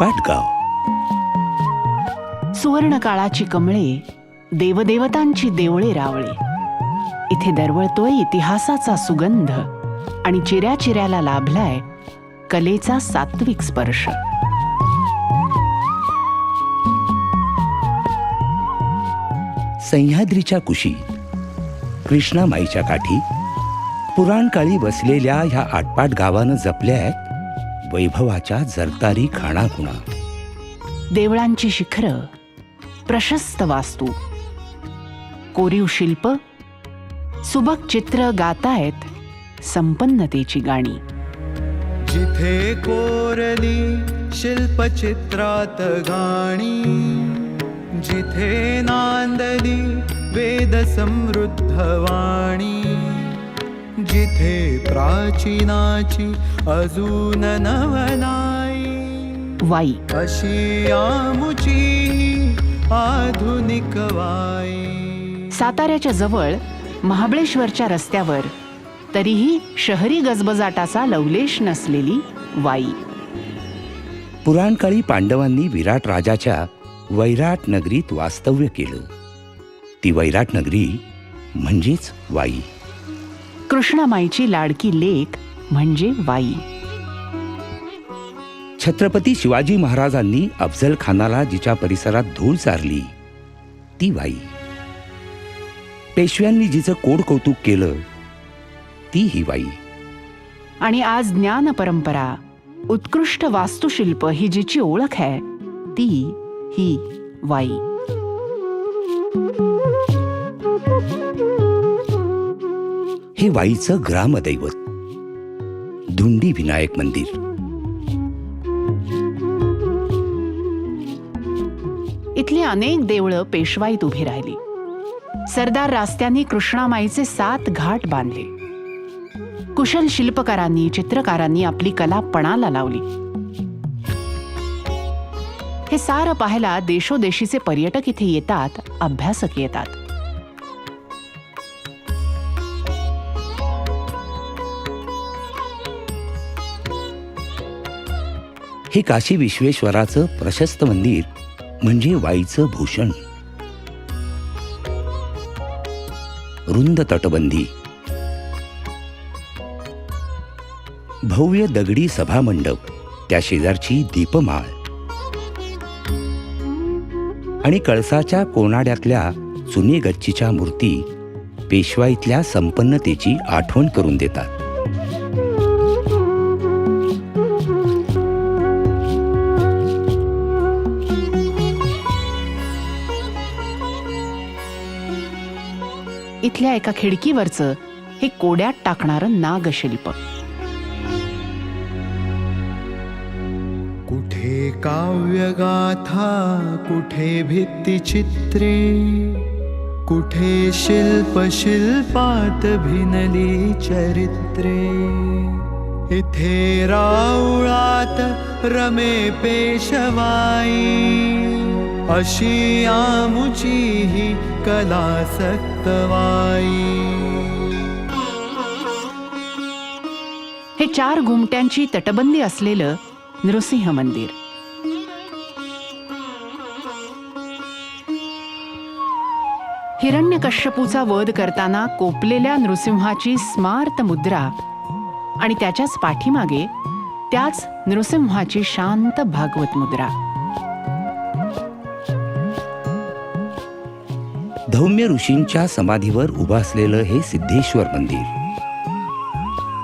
आटपाट गाव. सुवर्णकाळाची कमळे, देवदेवतांची देवळे रावळे. इथे दरवळतोय इतिहासाचा सुगंध आणि चिऱ्या चिऱ्याला लाभलाय कलेचा सात्विक स्पर्श. सह्याद्रीच्या कुशीत कृष्णामाईच्या काठी पुराणकाळी वसलेल्या ह्या आटपाट गावानं जपल्यात वैभवाच्या जरतारी खाणाखुणा. देवळांची शिखरं, प्रशस्त वास्तू, कोरीव शिल्प, सुबक चित्र गातायत संपन्नतेची गाणी. जिथे कोरली शिल्पचित्रात गाणी, जिथे नांदली वेद समृद्ध वाणी, जिथे प्राचीनाची अजून नवलाई. वाई अशी आमुची आधुनिक वाई. साताऱ्याच्या जवळ महाबळेश्वरच्या रस्त्यावर, तरीही शहरी गजबजाटाचा लवलेश नसलेली वाई. पुराणकाळी पांडवांनी विराट राजाच्या वैराट नगरीत वास्तव्य केलं. ती वैराट नगरी म्हणजेच वाई. कृष्णामाईची लाडकी लेक म्हणजे वाई. छत्रपती शिवाजी महाराजांनी अफजल खानाला जिच्या परिसरात धूळ चारली ती वाई. पेशव्यांनी जिचं कोड कौतुक केलं ती ही वाई. आणि आज ज्ञान परंपरा, उत्कृष्ट वास्तुशिल्प ही जिची ओळख आहे ती ही वाई. हे वाईचं ग्रामदैवत धुंडी विनायक मंदिर. इथली अनेक देवळं पेशवाईत उभी राहिली. सरदार रास्त्यांनी कृष्णामाईचे 7 घाट बांधले. कुशल शिल्पकारांनी, चित्रकारांनी आपली कला पणाला लावली. हे सारं पाहायला देशोदेशीचे पर्यटक इथे येतात, अभ्यासक येतात. हे काशी विश्वेश्वराचं प्रशस्त मंदिर म्हणजे वाईचं भूषण. रुंद तटबंदी, भव्य दगडी सभामंडप, त्या शेजारची दीपमाळ आणि कळसाच्या कोनाड्यातल्या चुनी गच्चीच्या मूर्ती पेशवाईतल्या संपन्नतेची आठवण करून देतात. इथल्या एका खिडकीवरचं हे कोड्यात टाकणारं नागशिल्प. कुठे काव्यगाथा, कुठे भित्तिचित्रे, कुठे शिल्प शिल्पात भिनली चरित्रे. इथे राऊळात रमे पेशवाई, अशी आमुची ही कलासक्त वाई. हे 4 घुमट्यांची तटबंदी असलेलं नृसिंह मंदिर. हिरण्यकश्यपूचा वध करताना कोपलेल्या नृसिंहाची स्मार्त मुद्रा आणि त्याच्याच पाठीमागे त्याच नृसिंहाची शांत भागवत मुद्रा. धौम्य ऋषींच्या समाधीवर उभं असलेलं हे सिद्धेश्वर मंदिर.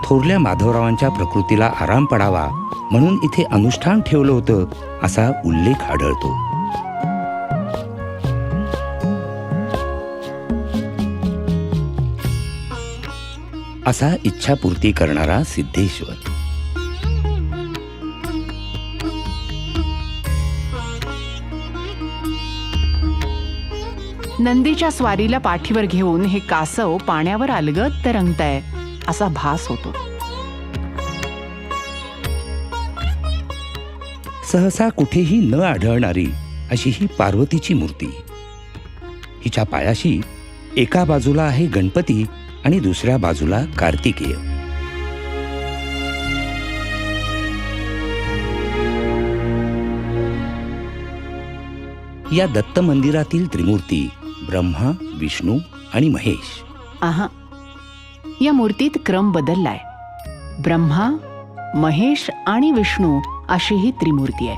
थोरल्या माधवरावांच्या प्रकृतीला आराम पडावा म्हणून इथे अनुष्ठान ठेवलं होतं असा उल्लेख आढळतो. असा इच्छापूर्ती करणारा सिद्धेश्वर. नंदीच्या स्वारीला पाठीवर घेऊन हे कासव पाण्यावर अलगद तरंगतंय असा भास होतो. सहसा कुठेही न आढळणारी अशी ही पार्वतीची मूर्ती. हिच्या पायाशी एका बाजूला आहे गणपती आणि दुसऱ्या बाजूला कार्तिकेय. या दत्त मंदिरातील त्रिमूर्ती ब्रह्मा, विष्णू आणि महेश. आहा, या मूर्तीत क्रम बदललाय. ब्रह्मा, महेश आणि विष्णू अशी ही त्रिमूर्ती आहे.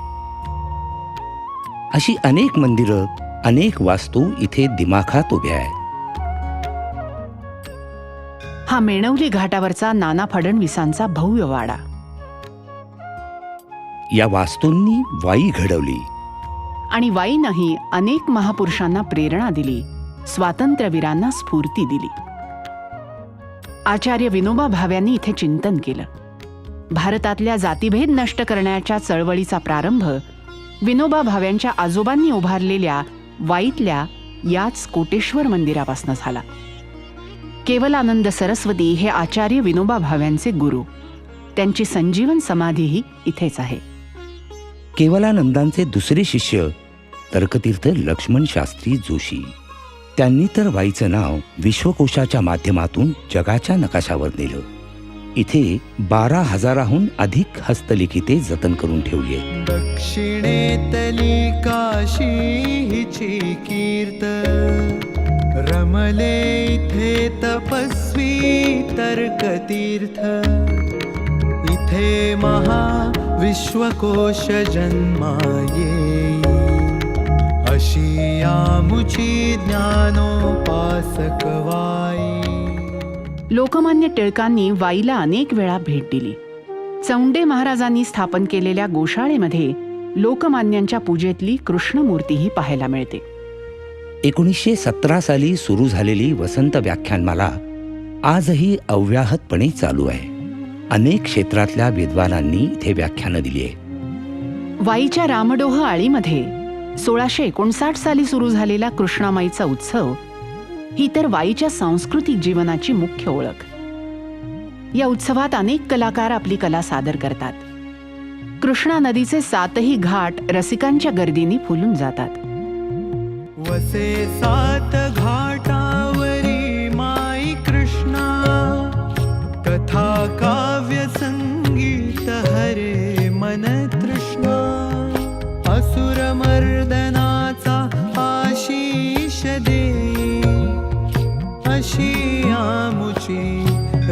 अशी अनेक मंदिरं, अनेक वास्तू इथे दिमाखात उभ्या आहेत. हा मेणवली घाटावरचा नाना फडणवीसांचा भव्य वाडा. या वास्तूंनी वाई घडवली. आणि वाईनंही अनेक महापुरुषांना प्रेरणा दिली, स्वातंत्र्यवीरांना स्फूर्ती दिली. आचार्य विनोबा भाव्यांनी इथे चिंतन केलं. भारतातल्या जातीभेद नष्ट करण्याच्या चळवळीचा प्रारंभ विनोबा भाव्यांच्या आजोबांनी उभारलेल्या वाईतल्या याच कोटेश्वर मंदिरापासून झाला. केवलानंद सरस्वती हे आचार्य विनोबा भाव्यांचे गुरु. त्यांची संजीवन समाधीही इथेच आहे. केवलानंदांचे दुसरे शिष्य तर्कतीर्थ लक्ष्मण शास्त्री जोशी. त्यांनी तर वाईचं नाव विश्वकोशाच्या माध्यमातून जगाच्या नकाशावर नेलं. इथे 12,000हून अधिक हस्तलिखिते जतन करून ठेवली आहेत. दक्षिणेतली काशी हिची कीर्त, रमले इथे तपस्वी तर्कतीर्थ. इथे महाविश्वकोश जन्माये, अशी आमुची ज्ञानोपासक वाई. लोकमान्य टिळकांनी वाईला अनेक वेळा भेट दिली. चौंडे महाराजांनी स्थापन केलेल्या गोशाळेमध्ये लोकमान्यांच्या पूजेतली कृष्णमूर्तीही पाहायला मिळते. 1917 साली सुरू झालेली वसंत व्याख्यानमाला आजही अव्याहतपणे चालू आहे. अनेक क्षेत्रातल्या विद्वानांनी इथे व्याख्यानं दिली आहे. वाईच्या रामडोह आळीमध्ये 1659 साली सुरू झालेला कृष्णामाईचा उत्सव ही तर वाईच्या सांस्कृतिक जीवनाची मुख्य ओळख. या उत्सवात अनेक कलाकार आपली कला सादर करतात. कृष्णा नदीचे 7ही घाट रसिकांच्या गर्दीने फुलून जातात. वसे 7 घाटावरी माई कृष्णा, कथा काव्य संगीत हरे मन तृष्णा. असुर मर्दनाचा आशीष दे, अशी आमुची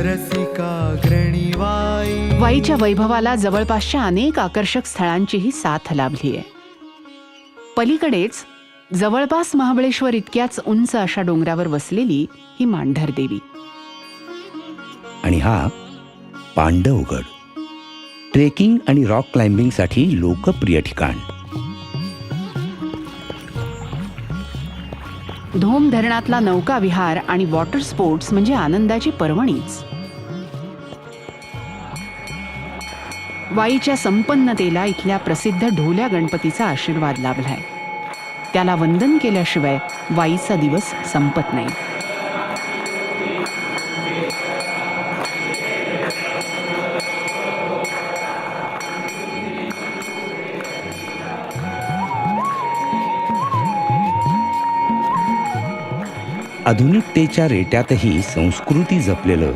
रसिकाग्रणी वाई. वाईच्या वैभवाला जवळपासच्या अनेक आकर्षक स्थळांचीही साथ लाभली आहे. पलीकडेच जवळपास महाबळेश्वर इतक्याच उंच अशा डोंगरावर वसलेली ही मांढर देवी. आणि हा पांडवगड, ट्रेकिंग आणि रॉक क्लाइम्बिंगसाठी लोकप्रिय ठिकाण. धोम धरणातला नौका विहार आणि वॉटर स्पोर्ट्स म्हणजे आनंदाची पर्वणीच. वाईच्या संपन्नतेला इथल्या प्रसिद्ध ढोल्या गणपतीचा आशीर्वाद लाभलाय. त्याला वंदन केल्याशिवाय वाईचा दिवस संपत नाही. आधुनिकतेच्या रेट्यातही संस्कृती जपलेलं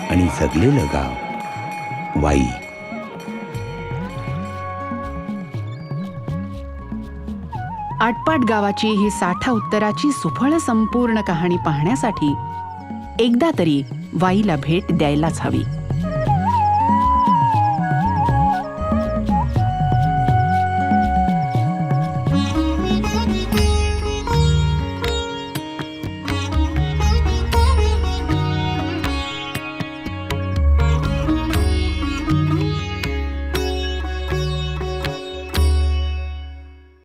आणि जगलेलं गाव वाई. आटपाट गावाची ही साठा उत्तराची सुफळ संपूर्ण कहाणी पाहण्यासाठी एकदा तरी वाईला भेट द्यायलाच हवी.